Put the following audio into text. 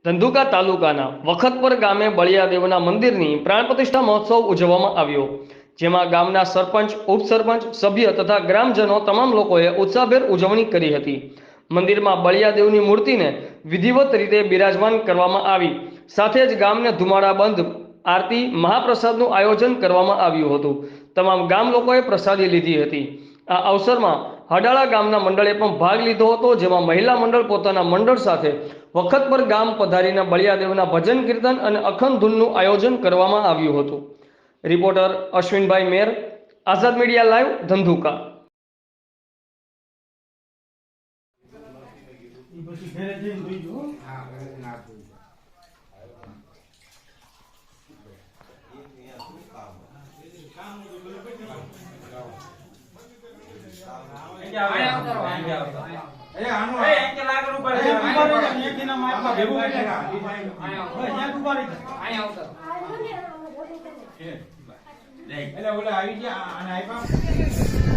ધંધુકા તાલુકાના વખતપર ગામે બળિયાદેવના મંદિરની પ્રાણ પ્રતિષ્ઠા મહોત્સવ ઉજવવામાં આવ્યો, જેમાં ગામના સરપંચ, ઉપસરપંચ, સભ્ય તથા ગ્રામજનો તમામ લોકોએ ઉત્સાહભેર ઉજવણી કરી હતી. મંદિરમાં બળિયાદેવની મૂર્તિને વિધિવત રીતે બિરાજમાન કરવામાં આવી. સાથે જ ગામને ધુમાડા બંધ આરતી મહાપ્રસાદનું આયોજન કરવામાં આવ્યું હતું. તમામ ગામ લોકોએ પ્રસાદી લીધી હતી. આ અવસરમાં હડાળા ગામના મંડળે પણ ભાગ લીધો હતો, જેમાં મહિલા મંડળ પોતાના મંડળ સાથે વખતપર ગામ પધારીને બળિયાદેવના ભજન કીર્તન અને અખંડ ધૂનનું આયોજન કરવામાં આવ્યું હતું. રિપોર્ટર અશ્વિનભાઈ મેર, આઝાદ મીડિયા લાઈવ, ધંધુકા. એટલે ઓલા આવી ગયા અને આપ્યા